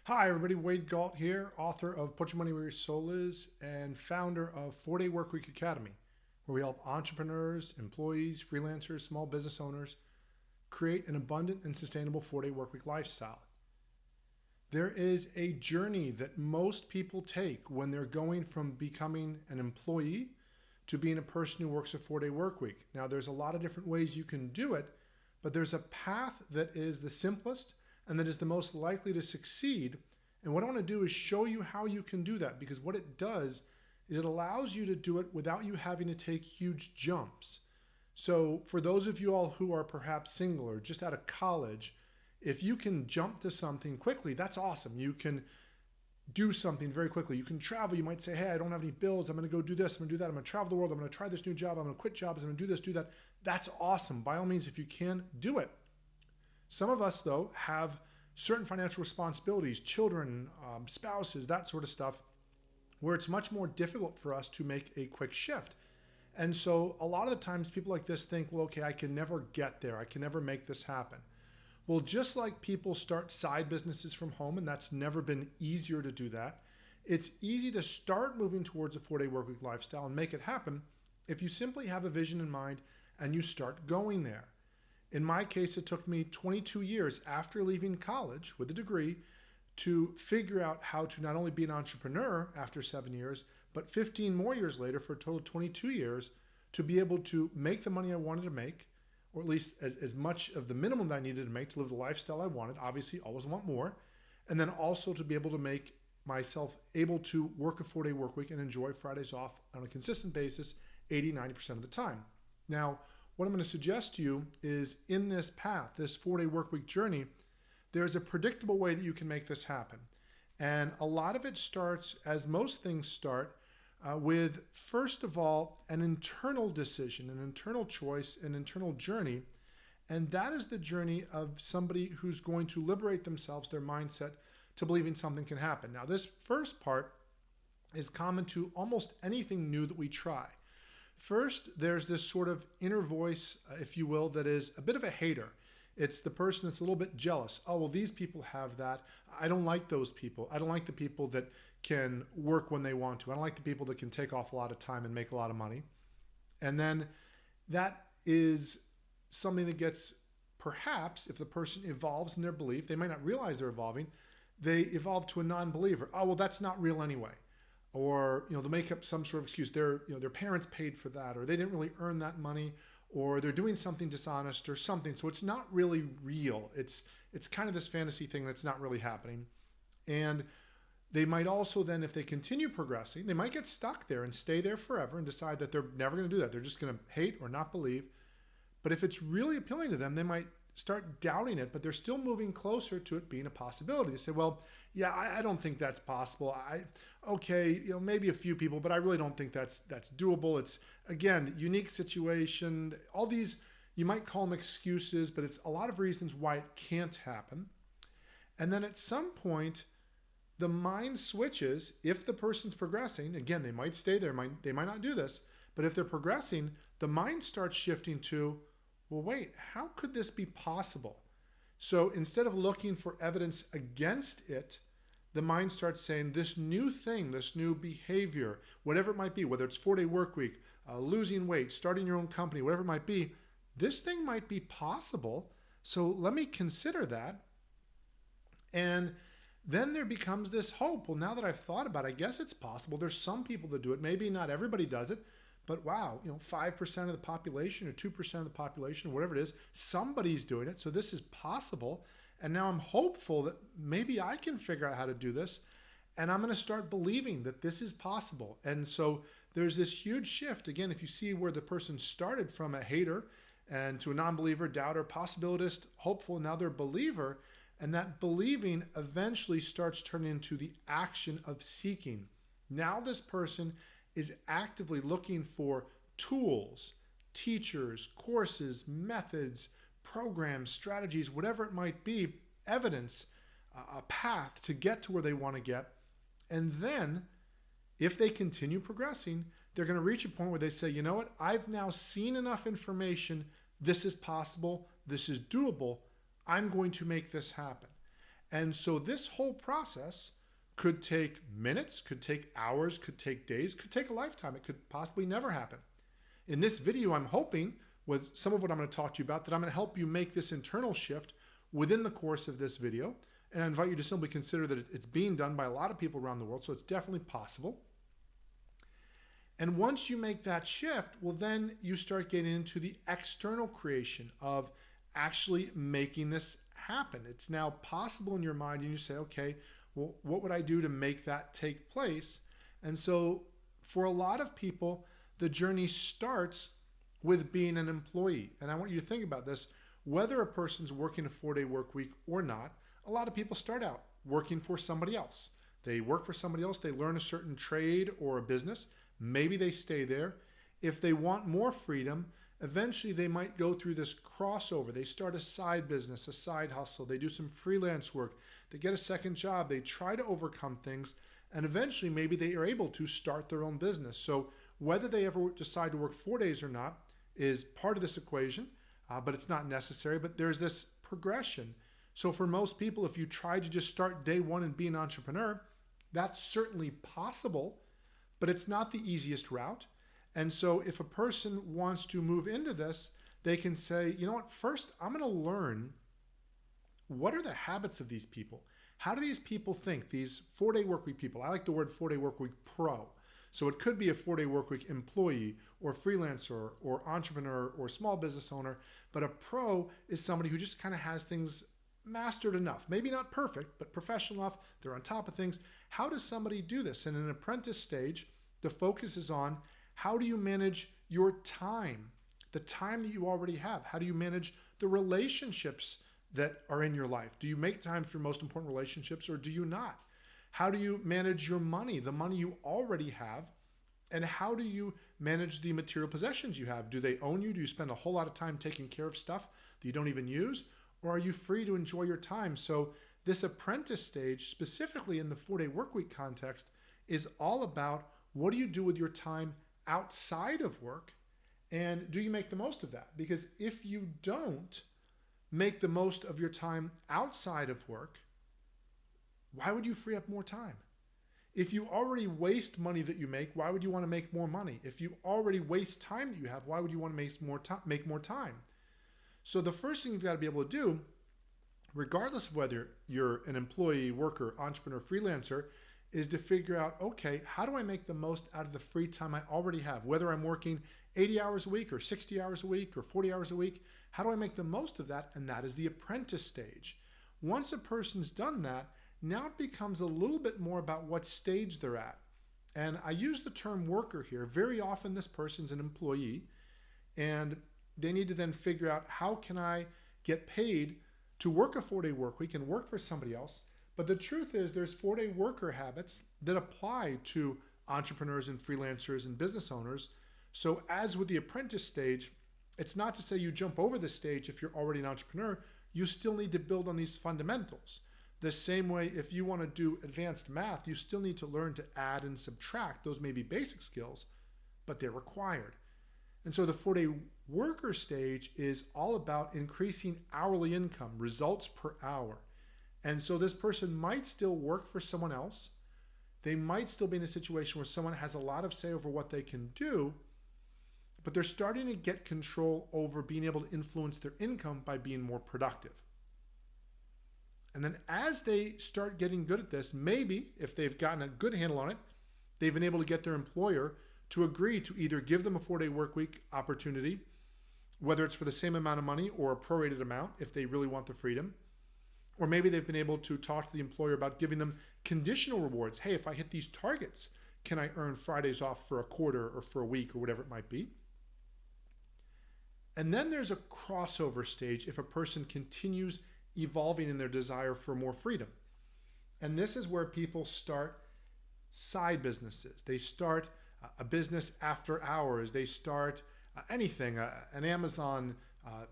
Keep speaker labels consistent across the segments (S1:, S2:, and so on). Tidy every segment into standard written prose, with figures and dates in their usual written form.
S1: Hi, everybody. Wade Galt here, author of Put Your Money Where Your Soul Is and founder of 4-Day Workweek Academy, where we help entrepreneurs, employees, freelancers, small business owners create an abundant and sustainable 4-day workweek lifestyle. There is a journey that most people take when they're going from becoming an employee to being a person who works a 4-day workweek. Now, there's a lot of different ways you can do it, but there's a path that is the simplest and that is the most likely to succeed. And what I want to do is show you how you can do that, because what it does is it allows you to do it without you having to take huge jumps. So for those of you all who are perhaps single or just out of college, if you can jump to something quickly, that's awesome. You can do something very quickly. You can travel. You might say, hey, I don't have any bills. I'm going to go do this. I'm going to do that. I'm going to travel the world. I'm going to try this new job. I'm going to quit jobs. I'm going to do this, do that. That's awesome. By all means, if you can, do it. Some of us, though, have certain financial responsibilities, children, spouses, that sort of stuff, where it's much more difficult for us to make a quick shift. And so a lot of the times people like this think, well, okay, I can never get there. I can never make this happen. Well, just like people start side businesses from home, and that's never been easier to do that, it's easy to start moving towards a 4-day workweek lifestyle and make it happen if you simply have a vision in mind and you start going there. In my case, it took me 22 years after leaving college with a degree to figure out how to not only be an entrepreneur after 7 years, but 15 more years later, for a total of 22 years, to be able to make the money I wanted to make, or at least as much of the minimum that I needed to make to live the lifestyle I wanted. Obviously, always want more. And then also to be able to make myself able to work a 4-day work week and enjoy Fridays off on a consistent basis 80-90% of the time. Now, what I'm going to suggest to you is in this path, this 4-day workweek journey, there's a predictable way that you can make this happen. And a lot of it starts, as most things start, with, first of all, an internal decision, an internal choice, an internal journey. And that is the journey of somebody who's going to liberate themselves, their mindset, to believing something can happen. Now, this first part is common to almost anything new that we try. First, there's this sort of inner voice, if you will, that is a bit of a hater. It's the person that's a little bit jealous. Oh, well, these people have that. I don't like those people. I don't like the people that can work when they want to. I don't like the people that can take off a lot of time and make a lot of money. And then that is something that gets, perhaps, if the person evolves in their belief, they might not realize they're evolving, they evolve to a non-believer. Oh, well, that's not real anyway. Or, they'll make up some sort of excuse. Their parents paid for that, or they didn't really earn that money, or they're doing something dishonest or something. So it's not really real. It's kind of this fantasy thing that's not really happening. And they might also then, if they continue progressing, they might get stuck there and stay there forever and decide that they're never going to do that. They're just going to hate or not believe. But if it's really appealing to them, they might start doubting it, but they're still moving closer to it being a possibility. They say, well, yeah, I don't think that's possible. Okay, maybe a few people, but I really don't think that's doable. It's, again, unique situation. All these, you might call them excuses, but it's a lot of reasons why it can't happen. And then at some point, the mind switches. If the person's progressing, again, they might stay there, they might not do this, but if they're progressing, the mind starts shifting to, well, wait, how could this be possible? So instead of looking for evidence against it, the mind starts saying this new thing, this new behavior, whatever it might be, whether it's 4-day work week, losing weight, starting your own company, whatever it might be, this thing might be possible. So let me consider that. And then there becomes this hope. Well, now that I've thought about it, I guess it's possible. There's some people that do it. Maybe not everybody does it. But wow, 5% of the population or 2% of the population, or whatever it is, somebody's doing it. So this is possible. And now I'm hopeful that maybe I can figure out how to do this. And I'm going to start believing that this is possible. And so there's this huge shift. Again, if you see where the person started from a hater and to a non-believer, doubter, possibilitist, hopeful, now they're a believer. And that believing eventually starts turning into the action of seeking. Now this person is actively looking for tools, teachers, courses, methods, programs, strategies, whatever it might be, evidence, a path to get to where they want to get. And then if they continue progressing, they're going to reach a point where they say, you know what, I've now seen enough information. This is possible. This is doable. I'm going to make this happen. And so this whole process could take minutes, could take hours, could take days, could take a lifetime. It could possibly never happen. In this video, I'm hoping with some of what I'm going to talk to you about that I'm going to help you make this internal shift within the course of this video. And I invite you to simply consider that it's being done by a lot of people around the world, so it's definitely possible. And once you make that shift, well, then you start getting into the external creation of actually making this happen. It's now possible in your mind, and you say, okay, well, what would I do to make that take place? And so for a lot of people, the journey starts with being an employee. And I want you to think about this. Whether a person's working a 4-day work week or not, a lot of people start out working for somebody else. They work for somebody else. They learn a certain trade or a business. Maybe they stay there. If they want more freedom, eventually they might go through this crossover. They start a side business, a side hustle. They do some freelance work. They get a second job. They try to overcome things. And eventually maybe they are able to start their own business. So whether they ever decide to work 4 days or not is part of this equation, but it's not necessary. But there's this progression. So for most people, if you try to just start day one and be an entrepreneur, that's certainly possible, but it's not the easiest route. And so if a person wants to move into this, they can say, you know what, first I'm going to learn what are the habits of these people? How do these people think? These 4-day workweek people. I like the word 4-day workweek pro. So it could be a 4-day workweek employee or freelancer or entrepreneur or small business owner, but a pro is somebody who just kind of has things mastered enough. Maybe not perfect, but professional enough. They're on top of things. How does somebody do this? In an apprentice stage, the focus is on how do you manage your time, the time that you already have? How do you manage the relationships that are in your life? Do you make time for your most important relationships or do you not? How do you manage your money, the money you already have? And how do you manage the material possessions you have? Do they own you? Do you spend a whole lot of time taking care of stuff that you don't even use? Or are you free to enjoy your time? So this apprentice stage, specifically in the 4-day workweek context, is all about what do you do with your time outside of work? And do you make the most of that? Because if you don't make the most of your time outside of work, why would you free up more time? If you already waste money that you make, why would you want to make more money? If you already waste time that you have, why would you want to make more time? So the first thing you've got to be able to do, regardless of whether you're an employee, worker, entrepreneur, freelancer, is to figure out, okay, how do I make the most out of the free time I already have? Whether I'm working 80 hours a week or 60 hours a week or 40 hours a week, how do I make the most of that? And that is the apprentice stage. Once a person's done that, now it becomes a little bit more about what stage they're at. And I use the term worker here. Very often this person's an employee and they need to then figure out how can I get paid to work a 4-day work week and work for somebody else. But the truth is there's 4-day worker habits that apply to entrepreneurs and freelancers and business owners. So as with the apprentice stage, it's not to say you jump over this stage if you're already an entrepreneur. You still need to build on these fundamentals. The same way if you want to do advanced math, you still need to learn to add and subtract. Those may be basic skills, but they're required. And so the 4-day worker stage is all about increasing hourly income, results per hour. And so this person might still work for someone else. They might still be in a situation where someone has a lot of say over what they can do, but they're starting to get control over being able to influence their income by being more productive. And then as they start getting good at this, maybe if they've gotten a good handle on it, they've been able to get their employer to agree to either give them a 4-day work week opportunity, whether it's for the same amount of money or a prorated amount if they really want the freedom. Or maybe they've been able to talk to the employer about giving them conditional rewards. Hey, if I hit these targets, can I earn Fridays off for a quarter or for a week or whatever it might be? And then there's a crossover stage if a person continues evolving in their desire for more freedom. And this is where people start side businesses. They start a business after hours. They start anything, an Amazon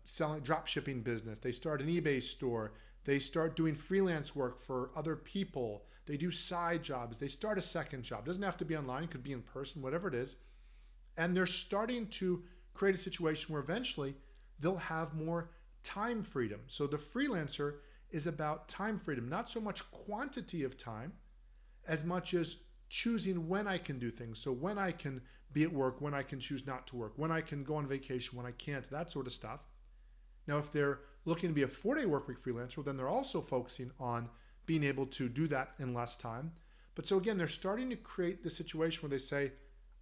S1: selling drop shipping business. They start an eBay store. They start doing freelance work for other people. They do side jobs. They start a second job. It doesn't have to be online. It could be in person, whatever it is. And they're starting to create a situation where eventually they'll have more time freedom. So the freelancer is about time freedom, not so much quantity of time as much as choosing when I can do things. So when I can be at work, when I can choose not to work, when I can go on vacation, when I can't, that sort of stuff. Now, if they're looking to be a 4-day workweek freelancer, then they're also focusing on being able to do that in less time. But so again, they're starting to create the situation where they say,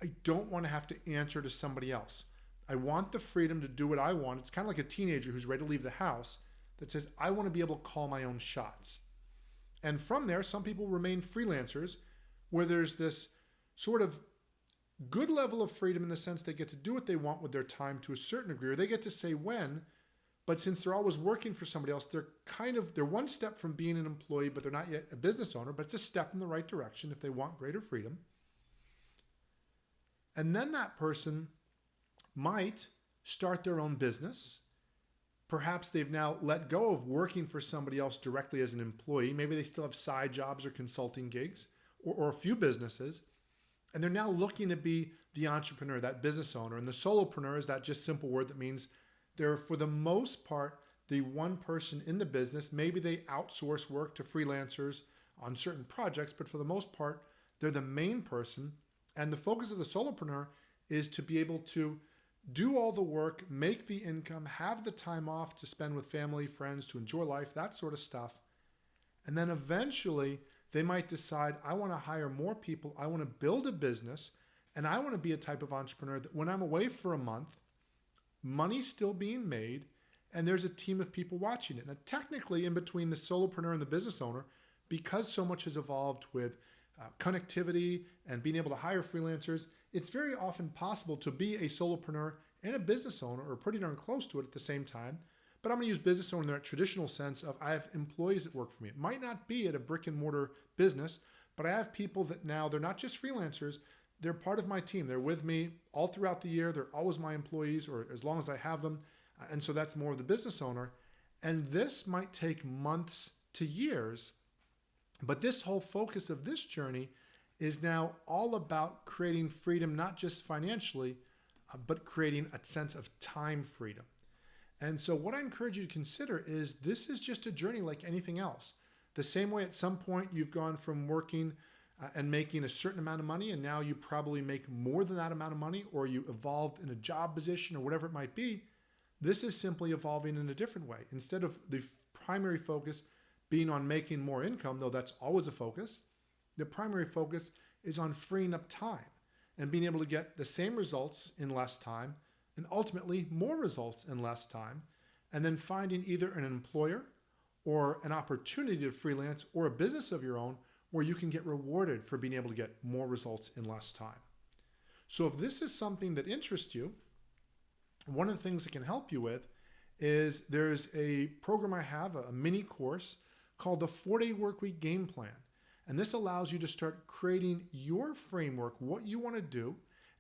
S1: I don't want to have to answer to somebody else. I want the freedom to do what I want. It's kind of like a teenager who's ready to leave the house that says, I want to be able to call my own shots. And from there, some people remain freelancers where there's this sort of good level of freedom in the sense they get to do what they want with their time to a certain degree, or they get to say when, but since they're always working for somebody else, they're one step from being an employee, but they're not yet a business owner, but it's a step in the right direction if they want greater freedom. And then that person might start their own business. Perhaps they've now let go of working for somebody else directly as an employee. Maybe they still have side jobs or consulting gigs or a few businesses. And they're now looking to be the entrepreneur, that business owner. And the solopreneur is that just simple word that means they're, for the most part, the one person in the business. Maybe they outsource work to freelancers on certain projects, but for the most part, they're the main person. And the focus of the solopreneur is to be able to do all the work, make the income, have the time off to spend with family, friends, to enjoy life, that sort of stuff. And then eventually they might decide, I want to hire more people, I want to build a business, and I want to be a type of entrepreneur that when I'm away for a month, money's still being made, and there's a team of people watching it. Now, technically, in between the solopreneur and the business owner, because so much has evolved with connectivity and being able to hire freelancers, it's very often possible to be a solopreneur and a business owner, or pretty darn close to it at the same time. But I'm going to use business owner in that traditional sense of I have employees that work for me. It might not be at a brick and mortar business, but I have people that now, they're not just freelancers, they're part of my team. They're with me all throughout the year. They're always my employees, or as long as I have them. And so that's more of the business owner. And this might take months to years, but this whole focus of this journey is now all about creating freedom, not just financially, but creating a sense of time freedom. And so what I encourage you to consider is this is just a journey like anything else. The same way at some point you've gone from working and making a certain amount of money, and now you probably make more than that amount of money, or you evolved in a job position or whatever it might be. This is simply evolving in a different way. Instead of the primary focus being on making more income, though that's always a focus, the primary focus is on freeing up time and being able to get the same results in less time, and ultimately more results in less time, and then finding either an employer or an opportunity to freelance or a business of your own where you can get rewarded for being able to get more results in less time. So if this is something that interests you, one of the things it can help you with is there's a program I have, a mini course called the 4-Day Workweek Game Plan. And this allows you to start creating your framework, what you want to do.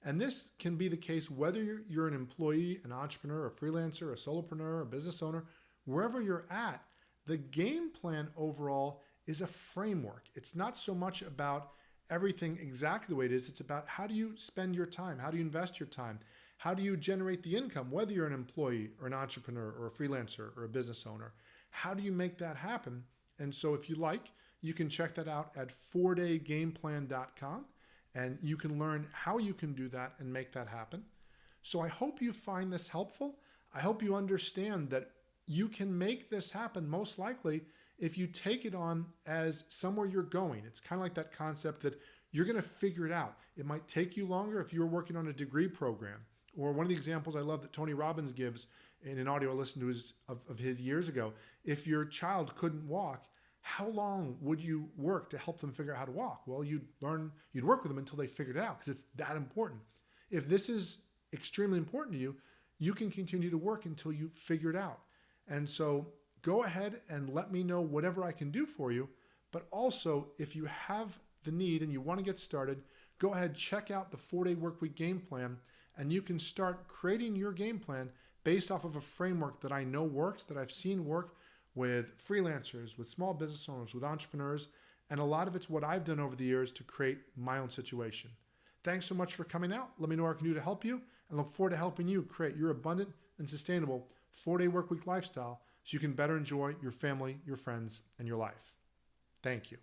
S1: And this can be the case whether you're an employee, an entrepreneur, a freelancer, a solopreneur, a business owner, wherever you're at. The game plan overall is a framework. It's not so much about everything exactly the way it is. It's about how do you spend your time? How do you invest your time? How do you generate the income, whether you're an employee or an entrepreneur or a freelancer or a business owner? How do you make that happen? And so if you like, you can check that out at 4daygameplan.com, and you can learn how you can do that and make that happen. So I hope you find this helpful. I hope you understand that you can make this happen most likely if you take it on as somewhere you're going. It's kind of like that concept that you're going to figure it out. It might take you longer if you're working on a degree program. Or one of the examples I love that Tony Robbins gives in an audio I listened to of his years ago. If your child couldn't walk, how long would you work to help them figure out how to walk? Well, you'd work with them until they figured it out, because it's that important. If this is extremely important to you, you can continue to work until you figure it out. And so go ahead and let me know whatever I can do for you. But also, if you have the need and you want to get started, go ahead, check out the 4-Day Workweek Game Plan, and you can start creating your game plan based off of a framework that I know works, that I've seen work with freelancers, with small business owners, with entrepreneurs, and a lot of it's what I've done over the years to create my own situation. Thanks so much for coming out. Let me know what I can do to help you, and look forward to helping you create your abundant and sustainable 4-Day Workweek lifestyle so you can better enjoy your family, your friends, and your life. Thank you.